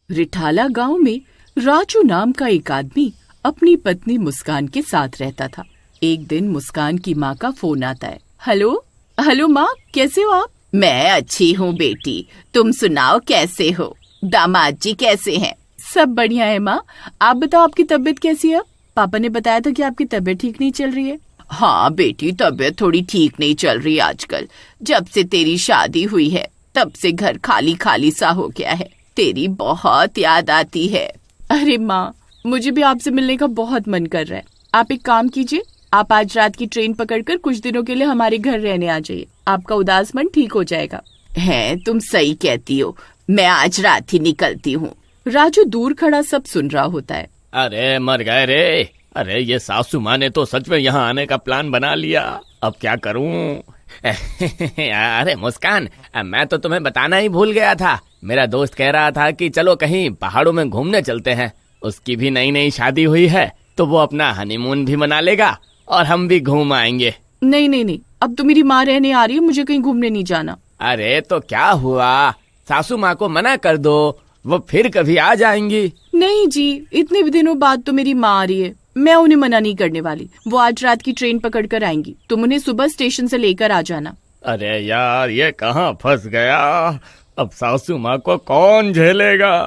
रिठाला गांव में राजू नाम का एक आदमी अपनी पत्नी मुस्कान के साथ रहता था। एक दिन मुस्कान की माँ का फोन आता है। हेलो हेलो माँ, कैसे हो आप? मैं अच्छी हूँ बेटी, तुम सुनाओ कैसे हो? दामाद जी कैसे हैं? सब बढ़िया है माँ। आप बताओ, आपकी तबीयत कैसी है? पापा ने बताया था कि आपकी तबीयत ठीक नहीं चल रही है। हाँ बेटी, तबीयत थोड़ी ठीक नहीं चल रही आजकल। जब से तेरी शादी हुई है तब से घर खाली खाली सा हो गया है। तेरी बहुत याद आती है। अरे माँ, मुझे भी आपसे मिलने का बहुत मन कर रहा है। आप एक काम कीजिए, आप आज रात की ट्रेन पकड़कर कुछ दिनों के लिए हमारे घर रहने आ जाइए। आपका उदास मन ठीक हो जाएगा। है, तुम सही कहती हो। मैं आज रात ही निकलती हूँ। राजू दूर खड़ा सब सुन रहा होता है। अरे मर गए रे। अरे ये सासू माँ ने तो सच में यहाँ आने का प्लान बना लिया। अब क्या करूँ? अरे मुस्कान, मैं तो तुम्हें बताना ही भूल गया था। मेरा दोस्त कह रहा था कि चलो कहीं पहाड़ों में घूमने चलते हैं। उसकी भी नई नई शादी हुई है तो वो अपना हनीमून भी मना लेगा और हम भी घूम आएंगे। नहीं नहीं नहीं, अब तो मेरी माँ रहने आ रही है, मुझे कहीं घूमने नहीं जाना। अरे तो क्या हुआ, सासू माँ को मना कर दो, वो फिर कभी आ जाएंगी। नहीं जी, इतने दिनों बाद तो मेरी माँ आ रही है, मैं उन्हें मना नहीं करने वाली। वो आज रात की ट्रेन पकड़ कर आएंगी, तुम उन्हें सुबह स्टेशन से लेकर आ जाना। अरे यार, ये कहाँ फंस गया। अब सासू माँ को कौन झेलेगा।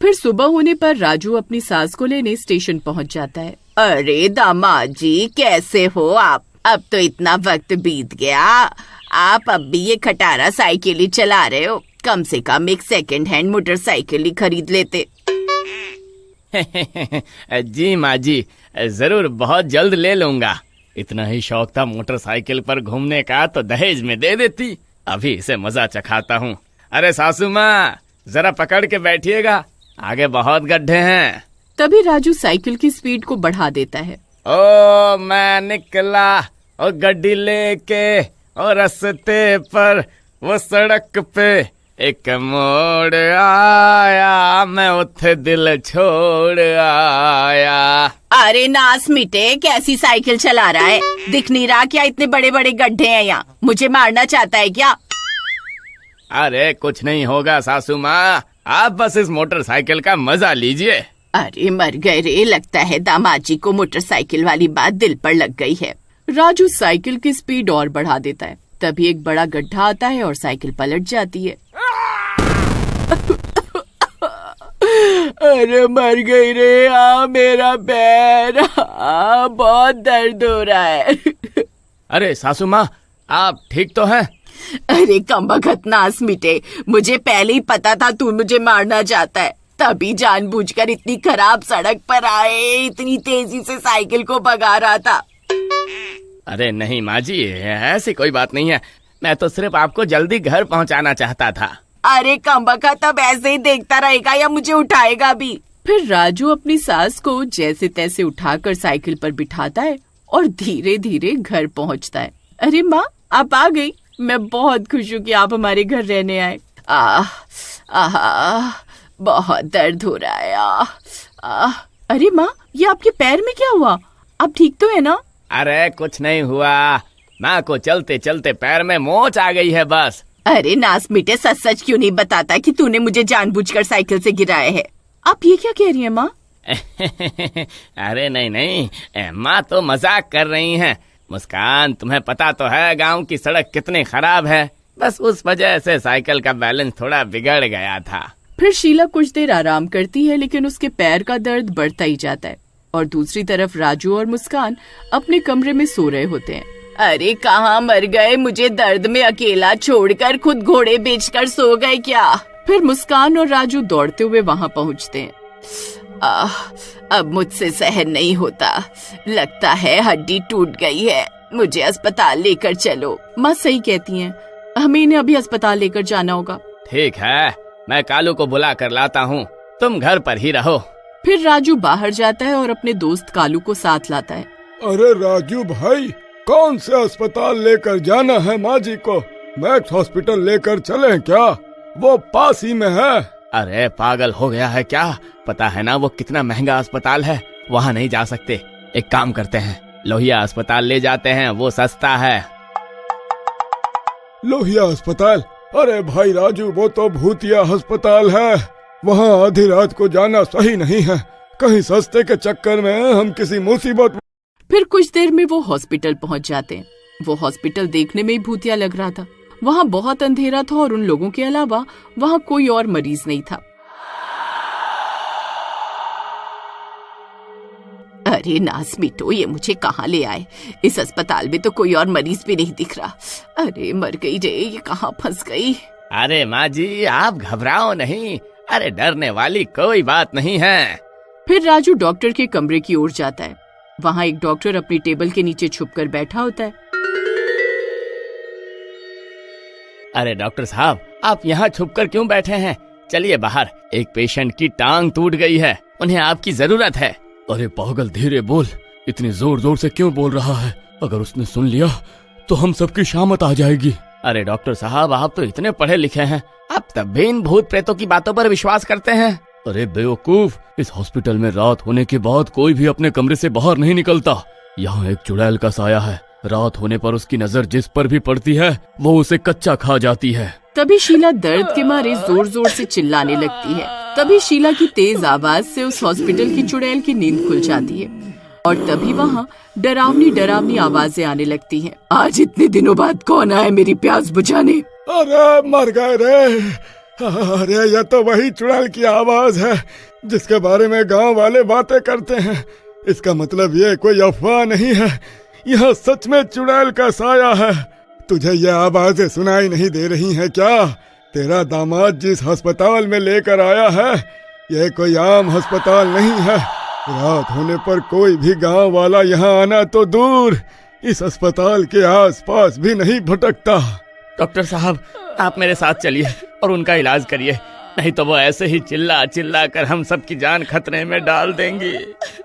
फिर सुबह होने पर राजू अपनी सास को लेने स्टेशन पहुँच जाता है। अरे दामाद जी कैसे हो आप? अब तो इतना वक्त बीत गया, आप अब भी ये खटारा साइकिल ही चला रहे हो। कम से कम एक सेकंड हैंड मोटरसाइकिल ही खरीद लेते। जी माँ जी, जरूर बहुत जल्द ले लूंगा। इतना ही शौक था मोटरसाइकिल पर घूमने का तो दहेज में दे देती। अभी इसे मजा चखाता हूँ। अरे सासू माँ, जरा पकड़ के बैठिएगा, आगे बहुत गड्ढे हैं। तभी राजू साइकिल की स्पीड को बढ़ा देता है। ओ मैं निकला और गड्डी लेके और रास्ते पर वो सड़क पे एक मोड़ आया, मैं उथे दिल छोड़ आया। अरे नास मिटे, कैसी साइकिल चला रहा है? दिख नहीं रहा क्या इतने बड़े बड़े गड्ढे हैं यहाँ? मुझे मारना चाहता है क्या? अरे कुछ नहीं होगा सासू माँ, आप बस इस मोटरसाइकिल का मजा लीजिए। अरे मर गए रे, लगता है दामाद जी को मोटरसाइकिल वाली बात दिल पर लग गई है। राजू साइकिल की स्पीड और बढ़ा देता है। तभी एक बड़ा गड्ढा आता है और साइकिल पलट जाती है। अरे मर गई रे, मेरा पैर, बहुत दर्द हो रहा है। अरे सासू माँ, आप ठीक तो हैं? अरे कमबख्त नास मिटे, मुझे पहले ही पता था तू मुझे मारना चाहता है, तभी जानबूझकर इतनी खराब सड़क पर आए इतनी तेजी से साइकिल को भगा रहा था। अरे नहीं माँ जी, ऐसी कोई बात नहीं है। मैं तो सिर्फ आपको जल्दी घर पहुँचाना चाहता था। अरे कमबख्त, अब ऐसे ही देखता रहेगा या मुझे उठाएगा भी? फिर राजू अपनी सास को जैसे तैसे उठाकर साइकिल पर बिठाता है और धीरे धीरे घर पहुँचता है। अरे माँ, आप आ गई। मैं बहुत खुश हूँ कि आप हमारे घर रहने आए। बहुत दर्द हो रहा है। अरे माँ, ये आपके पैर में क्या हुआ? आप ठीक तो है ना? अरे कुछ नहीं हुआ, माँ को चलते चलते पैर में मोच आ गई है बस। अरे नास मिटे, सच सच क्यों नहीं बताता कि तूने मुझे जानबूझकर साइकिल से गिराया है? आप ये क्या कह रही हैं माँ? अरे नहीं नहीं, माँ तो मजाक कर रही हैं। मुस्कान, तुम्हें पता तो है गांव की सड़क कितनी खराब है, बस उस वजह से साइकिल का बैलेंस थोड़ा बिगड़ गया था। फिर शीला कुछ देर आराम करती है, लेकिन उसके पैर का दर्द बढ़ता ही जाता है। और दूसरी तरफ राजू और मुस्कान अपने कमरे में सो रहे होते हैं। अरे कहाँ मर गए, मुझे दर्द में अकेला छोड़कर खुद घोड़े बेचकर सो गए क्या? फिर मुस्कान और राजू दौड़ते हुए वहाँ पहुँचते हैं। अब मुझसे सहन नहीं होता, लगता है हड्डी टूट गई है, मुझे अस्पताल लेकर चलो। माँ सही कहती हैं, हमें इन्हें अभी अस्पताल लेकर जाना होगा। ठीक है, मैं कालू को बुला कर लाता हूँ, तुम घर पर ही रहो। फिर राजू बाहर जाता है और अपने दोस्त कालू को साथ लाता है। अरे राजू भाई, कौन से अस्पताल लेकर जाना है माँ जी को? मैक्स हॉस्पिटल लेकर चलें क्या? वो पास ही में है। अरे पागल हो गया है क्या? पता है ना वो कितना महंगा अस्पताल है, वहाँ नहीं जा सकते। एक काम करते हैं, लोहिया अस्पताल ले जाते हैं, वो सस्ता है। लोहिया अस्पताल? अरे भाई राजू, वो तो भूतिया अस्पताल है, वहाँ आधी रात को जाना सही नहीं है। कहीं सस्ते के चक्कर में हम किसी मुसीबत। फिर कुछ देर में वो हॉस्पिटल पहुंच जाते हैं। वो हॉस्पिटल देखने में ही भूतिया लग रहा था। वहाँ बहुत अंधेरा था और उन लोगों के अलावा वहाँ कोई और मरीज नहीं था। अरे नास मिटो, ये मुझे कहाँ ले आए? इस अस्पताल में तो कोई और मरीज भी नहीं दिख रहा। अरे मर गई रे, ये कहाँ फंस गई। अरे माँ जी, आप घबराओ नहीं। अरे डरने वाली कोई बात नहीं है। फिर राजू डॉक्टर के कमरे की ओर जाता है। वहाँ एक डॉक्टर अपनी टेबल के नीचे छुपकर बैठा होता है। अरे डॉक्टर साहब, आप यहाँ छुपकर क्यों बैठे हैं? चलिए बाहर, एक पेशेंट की टांग टूट गई है, उन्हें आपकी जरूरत है। अरे पागल, धीरे बोल। इतनी जोर जोर से क्यों बोल रहा है? अगर उसने सुन लिया तो हम सबकी शामत आ जाएगी। अरे डॉक्टर साहब, आप तो इतने पढ़े लिखे हैं, आप तब भी इन भूत प्रेतों की बातों पर विश्वास करते हैं? अरे बेवकूफ, इस हॉस्पिटल में रात होने के बाद कोई भी अपने कमरे से बाहर नहीं निकलता। यहाँ एक चुड़ैल का साया है। रात होने पर उसकी नजर जिस पर भी पड़ती है वो उसे कच्चा खा जाती है। तभी शीला दर्द के मारे जोर जोर से चिल्लाने लगती है। तभी शीला की तेज आवाज से उस हॉस्पिटल की चुड़ैल की नींद खुल जाती है और तभी वहाँ डरावनी डरावनी आवाजें आने लगती हैं। आज इतने दिनों बाद कौन आया मेरी प्यास बुझाने? अरे मर गए रे। अरे यह तो वही चुड़ैल की आवाज है जिसके बारे में गांव वाले बातें करते हैं। इसका मतलब ये कोई अफवाह नहीं है, यह सच में चुड़ैल का साया है। तुझे यह आवाजें सुनाई नहीं दे रही हैं क्या? तेरा दामाद जिस अस्पताल में लेकर आया है यह कोई आम अस्पताल नहीं है। रात होने पर कोई भी गांव वाला यहाँ आना तो दूर, इस अस्पताल के आसपास भी नहीं भटकता। डॉक्टर साहब, आप मेरे साथ चलिए और उनका इलाज करिए, नहीं तो वो ऐसे ही चिल्ला चिल्ला कर हम सबकी जान खतरे में डाल देंगी।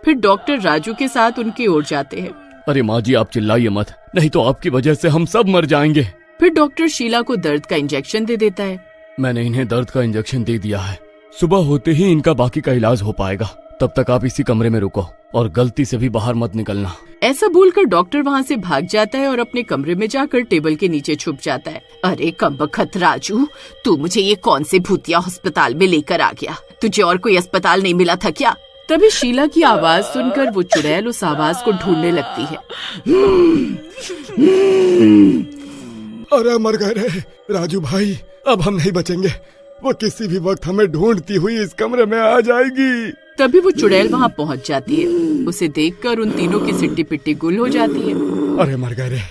फिर डॉक्टर राजू के साथ उनकी ओर जाते हैं। अरे माँ जी, आप चिल्लाइए मत, नहीं तो आपकी वजह से हम सब मर जाएंगे। फिर डॉक्टर शीला को दर्द का इंजेक्शन दे देता है। मैंने इन्हें दर्द का इंजेक्शन दे दिया है, सुबह होते ही इनका बाकी का इलाज हो पाएगा। तब तक आप इसी कमरे में रुको और गलती से भी बाहर मत निकलना। ऐसा बोलकर डॉक्टर वहाँ से भाग जाता है और अपने कमरे में जाकर टेबल के नीचे छुप जाता है। अरे कमबख्त राजू, तू मुझे ये कौन से भूतिया अस्पताल में लेकर आ गया? तुझे और कोई अस्पताल नहीं मिला था क्या? तभी शीला की आवाज सुनकर वो चुड़ैल उस आवाज को ढूंढने लगती है। अरे मर गए रे राजू भाई, अब हम नहीं बचेंगे। वो किसी भी वक्त हमें ढूंढती हुई इस कमरे में आ जाएगी। तभी वो चुड़ैल वहाँ पहुँच जाती है। उसे देखकर उन तीनों की सिट्टी पिट्टी गुल हो जाती है। अरे मर गए रे,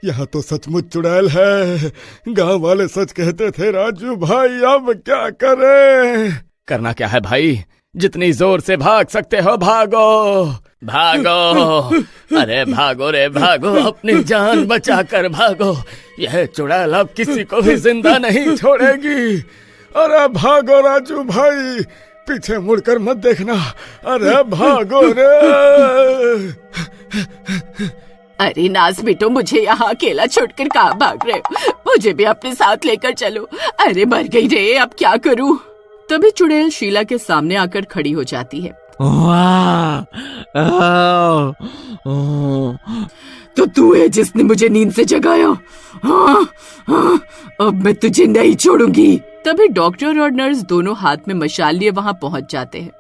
यहाँ तो सचमुच चुड़ैल है। गांव वाले सच कहते थे राजू भाई, अब क्या करें? करना क्या है भाई? जितनी जोर से भाग सकते हो भागो, भागो। अरे भागो रे भागो, अपनी जान बचाकर भागो। यह चुड़ैल अब किसी को भी जिंदा नहीं छोड़ेगी। अरे भागो राजू भाई, पीछे मुड़कर मत देखना। अरे भागो रे। अरे नाज बेटो, मुझे यहाँ अकेला छोड़कर कहाँ भाग रहे हो? मुझे भी अपने साथ लेकर चलो। अरे मर गई रे, अब क्या करूँ? तभी चुड़ैल शीला के सामने आकर खड़ी हो जाती है। तो तू है जिसने मुझे नींद से जगाया? हाँ, हाँ, अब मैं तुझे नहीं छोड़ूंगी। तभी डॉक्टर और नर्स दोनों हाथ में मशाल लिए वहाँ पहुँच जाते हैं।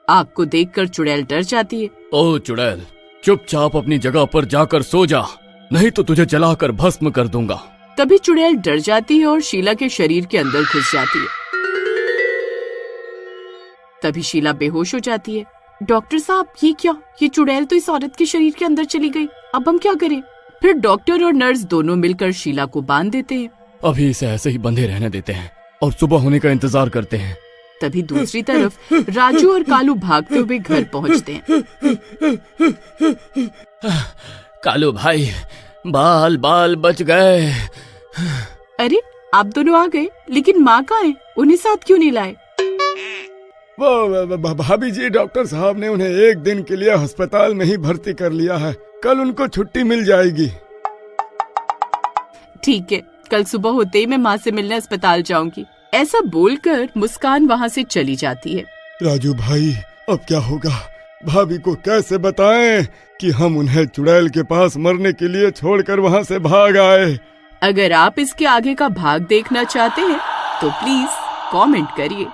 आग को देखकर चुड़ैल डर जाती है। ओ चुड़ैल, चुपचाप अपनी जगह पर जाकर सो जा, नहीं तो तुझे जलाकर भस्म कर दूंगा। तभी चुड़ैल डर जाती है और शीला के शरीर के अंदर घुस जाती है। तभी शीला बेहोश हो जाती है। डॉक्टर साहब, ये क्या? ये चुड़ैल तो इस औरत के शरीर के अंदर चली गई, अब हम क्या करें? फिर डॉक्टर और नर्स दोनों मिलकर शीला को बांध देते हैं। अभी इसे ऐसे ही बंधे रहने देते हैं और सुबह होने का इंतजार करते हैं। तभी दूसरी तरफ राजू और कालू भागते हुए घर पहुंचते हैं। कालू भाई, बाल बाल बच गए। अरे आप दोनों आ गए, लेकिन माँ कहाँ है? उन्हें साथ क्यों नहीं लाए? वो भाभी जी, डॉक्टर साहब ने उन्हें एक दिन के लिए अस्पताल में ही भर्ती कर लिया है। कल उनको छुट्टी मिल जाएगी। ठीक है, कल सुबह होते ही मैं माँ से मिलने अस्पताल जाऊंगी। ऐसा बोलकर मुस्कान वहाँ से चली जाती है। राजू भाई, अब क्या होगा? भाभी को कैसे बताएं कि हम उन्हें चुड़ैल के पास मरने के लिए छोड़कर वहाँ से भाग आए? अगर आप इसके आगे का भाग देखना चाहते हैं तो प्लीज कमेंट करिए।